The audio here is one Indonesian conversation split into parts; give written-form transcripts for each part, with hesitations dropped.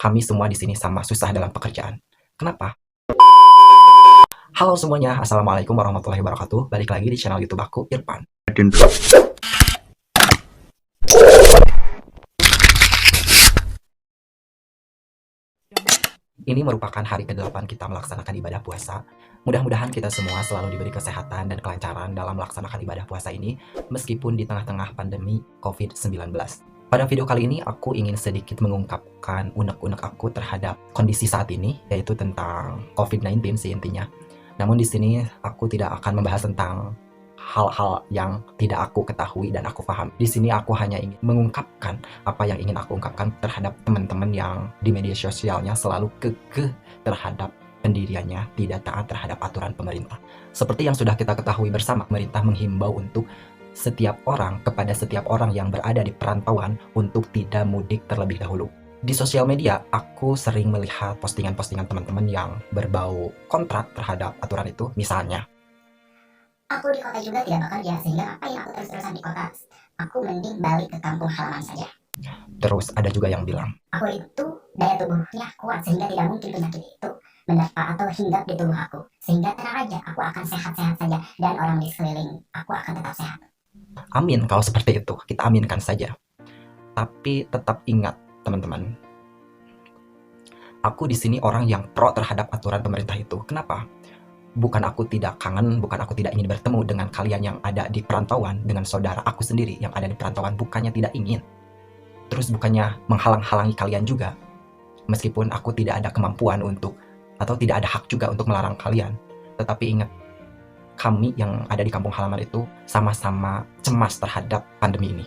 kami semua di sini sama susah dalam pekerjaan. Kenapa? Halo semuanya, Assalamualaikum warahmatullahi wabarakatuh. Balik lagi di channel YouTube aku, Irfan. Ini merupakan hari ke-8 kita melaksanakan ibadah puasa. Mudah-mudahan kita semua selalu diberi kesehatan dan kelancaran dalam melaksanakan ibadah puasa ini, meskipun di tengah-tengah pandemi COVID-19. Pada video kali ini, aku ingin sedikit mengungkapkan unek-unek aku terhadap kondisi saat ini, yaitu tentang COVID-19 sih intinya. Namun di sini aku tidak akan membahas tentang hal-hal yang tidak aku ketahui dan aku paham. Di sini aku hanya ingin mengungkapkan apa yang ingin aku ungkapkan terhadap teman-teman yang di media sosialnya selalu kekeh terhadap pendiriannya tidak taat terhadap aturan pemerintah. Seperti yang sudah kita ketahui bersama, pemerintah menghimbau untuk kepada setiap orang yang berada di perantauan untuk tidak mudik terlebih dahulu. Di sosial media, aku sering melihat postingan-postingan teman-teman yang berbau kontra terhadap aturan itu. Misalnya, aku di kota juga tidak bekerja, sehingga ngapain aku terus-terusan di kota? Aku mending balik ke kampung halaman saja. Terus ada juga yang bilang, aku itu daya tubuhnya kuat sehingga tidak mungkin penyakit itu mendapat atau hinggap di tubuh aku. Sehingga tenang aja, aku akan sehat-sehat saja dan orang di sekeliling aku akan tetap sehat. Amin kalau seperti itu, kita aminkan saja. Tapi tetap ingat teman-teman, aku di sini orang yang pro terhadap aturan pemerintah itu. Kenapa? Bukan aku tidak kangen, bukan aku tidak ingin bertemu dengan kalian yang ada di perantauan, dengan saudara aku sendiri yang ada di perantauan, bukannya tidak ingin. Terus bukannya menghalang-halangi kalian juga. Meskipun aku tidak ada kemampuan untuk, atau tidak ada hak juga untuk melarang kalian. Tetapi ingat, kami yang ada di kampung halaman itu sama-sama cemas terhadap pandemi ini.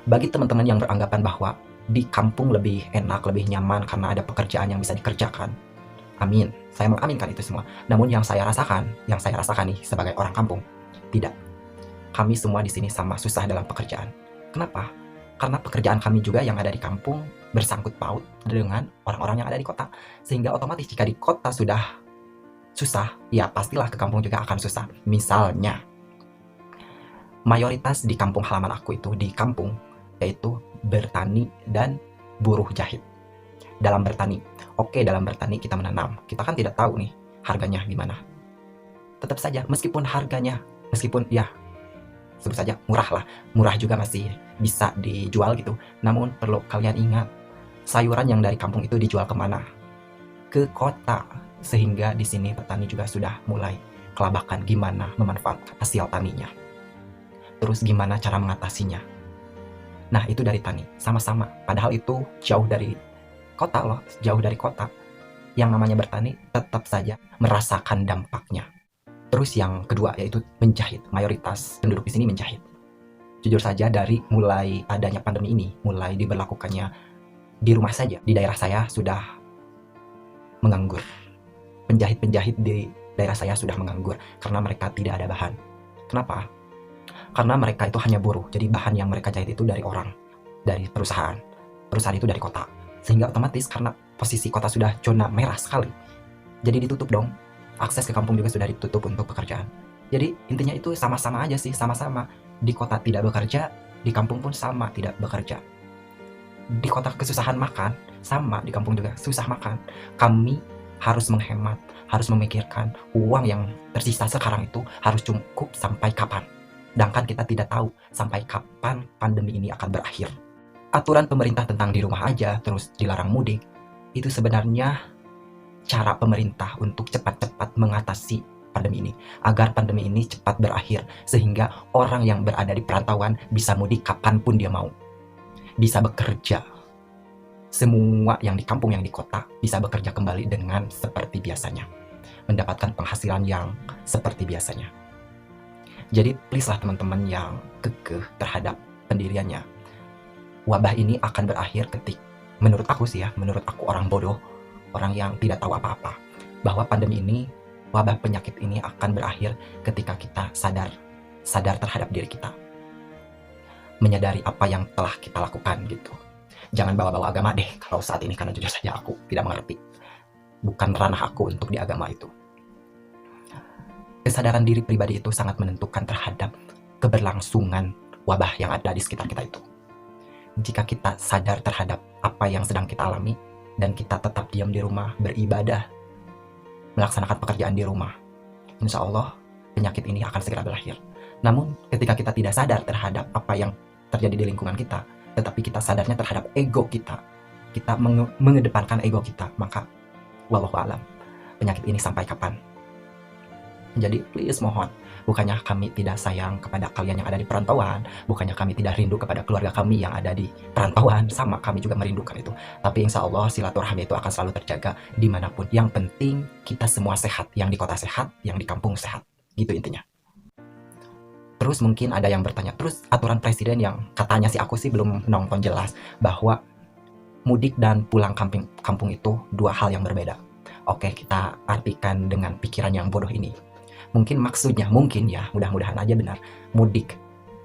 Bagi teman-teman yang beranggapan bahwa di kampung lebih enak, lebih nyaman karena ada pekerjaan yang bisa dikerjakan, amin, saya mengaminkan itu semua. Namun yang saya rasakan nih sebagai orang kampung, tidak. Kami semua di sini sama susah dalam pekerjaan. Kenapa? Karena pekerjaan kami juga yang ada di kampung bersangkut paut dengan orang-orang yang ada di kota. Sehingga otomatis jika di kota sudah susah, ya pastilah ke kampung juga akan susah. Misalnya, mayoritas di kampung halaman aku itu, di kampung, yaitu bertani dan buruh jahit. Dalam bertani, dalam bertani kita menanam, kita kan tidak tahu nih harganya gimana. Tetap saja, meskipun ya sebut saja murah juga masih bisa dijual gitu. Namun perlu kalian ingat, sayuran yang dari kampung itu dijual kemana? Ke kota. Sehingga di sini petani juga sudah mulai kelabakan gimana memanfaatkan hasil taninya. Terus gimana cara mengatasinya? Nah, itu dari tani, sama-sama. Padahal itu jauh dari kota loh, jauh dari kota. Yang namanya bertani tetap saja merasakan dampaknya. Terus yang kedua yaitu menjahit. Mayoritas penduduk di sini menjahit. Jujur saja, dari mulai adanya pandemi ini, mulai diberlakukannya di rumah saja, di daerah saya sudah menganggur. Penjahit-penjahit di daerah saya sudah menganggur karena mereka tidak ada bahan. Kenapa? Karena mereka itu hanya buruh, jadi bahan yang mereka jahit itu dari orang, dari perusahaan itu dari kota. Sehingga otomatis karena posisi kota sudah zona merah sekali, jadi ditutup dong. Akses ke kampung juga sudah ditutup untuk pekerjaan. Jadi intinya itu sama-sama aja sih, sama-sama. Di kota tidak bekerja, di kampung pun sama tidak bekerja. Di kota kesusahan makan, sama di kampung juga susah makan. Kami harus menghemat, harus memikirkan uang yang tersisa sekarang itu harus cukup sampai kapan. Sedangkan kita tidak tahu sampai kapan pandemi ini akan berakhir. Aturan pemerintah tentang di rumah aja, terus dilarang mudik, itu sebenarnya cara pemerintah untuk cepat-cepat mengatasi pandemi ini. Agar pandemi ini cepat berakhir, sehingga orang yang berada di perantauan bisa mudik kapanpun dia mau. Bisa bekerja. Semua yang di kampung, yang di kota bisa bekerja kembali dengan seperti biasanya. Mendapatkan penghasilan yang seperti biasanya. Jadi please lah teman-teman yang kekeh terhadap pendiriannya. Wabah ini akan berakhir menurut aku sih ya, menurut aku orang bodoh, orang yang tidak tahu apa-apa, bahwa pandemi ini, wabah penyakit ini akan berakhir ketika kita sadar terhadap diri kita. Menyadari apa yang telah kita lakukan gitu. Jangan bawa-bawa agama deh kalau saat ini, karena jujur saja aku tidak mengerti. Bukan ranah aku untuk di agama itu. Kesadaran diri pribadi itu sangat menentukan terhadap keberlangsungan wabah yang ada di sekitar kita itu. Jika kita sadar terhadap apa yang sedang kita alami dan kita tetap diam di rumah, beribadah, melaksanakan pekerjaan di rumah, insya Allah penyakit ini akan segera berakhir. Namun ketika kita tidak sadar terhadap apa yang terjadi di lingkungan kita, tetapi kita sadarnya terhadap ego kita mengedepankan ego kita, maka wallahu alam penyakit ini sampai kapan. Jadi please mohon, bukannya kami tidak sayang kepada kalian yang ada di perantauan, bukannya kami tidak rindu kepada keluarga kami yang ada di perantauan, sama kami juga merindukan itu. Tapi insya Allah silaturahmi itu akan selalu terjaga dimanapun. Yang penting kita semua sehat, yang di kota sehat, yang di kampung sehat, gitu intinya. Terus mungkin ada yang bertanya, terus aturan presiden yang katanya sih aku sih belum nonton jelas, bahwa mudik dan pulang kampung itu dua hal yang berbeda. Oke, kita artikan dengan pikiran yang bodoh ini. Mungkin maksudnya, mungkin ya, mudah-mudahan aja benar, mudik.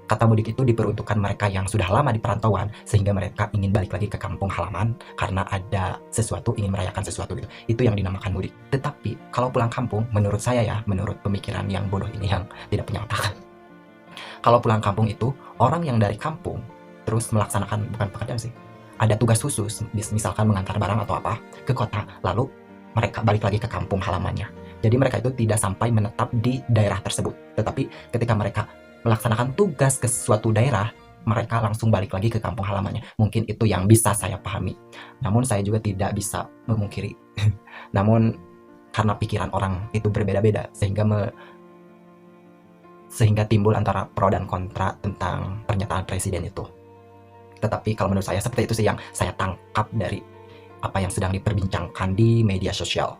Kata mudik itu diperuntukkan mereka yang sudah lama di perantauan, sehingga mereka ingin balik lagi ke kampung halaman karena ada sesuatu, ingin merayakan sesuatu gitu. Itu yang dinamakan mudik. Tetapi kalau pulang kampung, menurut saya ya, menurut pemikiran yang bodoh ini yang tidak punya otak, kalau pulang kampung itu orang yang dari kampung terus melaksanakan, bukan pekerjaan sih, ada tugas khusus, misalkan mengantar barang atau apa ke kota, lalu mereka balik lagi ke kampung halamannya. Jadi mereka itu tidak sampai menetap di daerah tersebut, tetapi ketika mereka melaksanakan tugas ke suatu daerah, mereka langsung balik lagi ke kampung halamannya. Mungkin itu yang bisa saya pahami. Namun saya juga tidak bisa memungkiri. Namun karena pikiran orang itu berbeda-beda, sehingga timbul antara pro dan kontra tentang pernyataan presiden itu. Tetapi kalau menurut saya seperti itu sih yang saya tangkap dari apa yang sedang diperbincangkan di media sosial.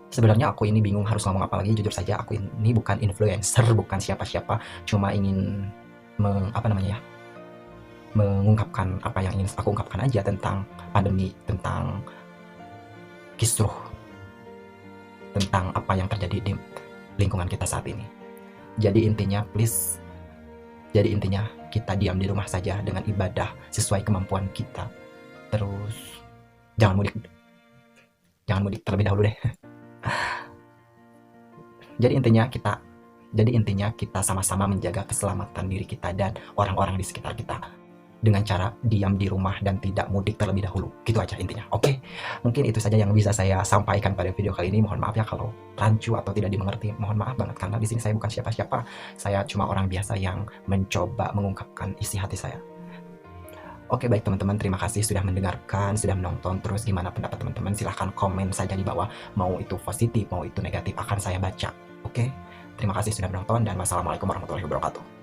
Sebenarnya aku ini bingung harus ngomong apa lagi. Jujur saja aku ini bukan influencer, bukan siapa-siapa, cuma ingin mengungkapkan apa yang ingin aku ungkapkan aja tentang pandemi, tentang kisruh, tentang apa yang terjadi di lingkungan kita saat ini. Jadi intinya kita diam di rumah saja dengan ibadah sesuai kemampuan kita. Terus jangan mudik terlebih dahulu deh. Jadi intinya kita sama-sama menjaga keselamatan diri kita dan orang-orang di sekitar kita dengan cara diam di rumah dan tidak mudik terlebih dahulu. Gitu aja intinya. Oke, mungkin itu saja yang bisa saya sampaikan pada video kali ini. Mohon maaf ya kalau rancu atau tidak dimengerti. Mohon maaf banget karena di sini saya bukan siapa-siapa. Saya cuma orang biasa yang mencoba mengungkapkan isi hati saya. Oke, baik teman-teman, terima kasih sudah mendengarkan, sudah menonton. Terus gimana pendapat teman-teman? Silahkan komen saja di bawah. Mau itu positif, mau itu negatif, akan saya baca. Oke, terima kasih sudah menonton dan wassalamualaikum warahmatullahi wabarakatuh.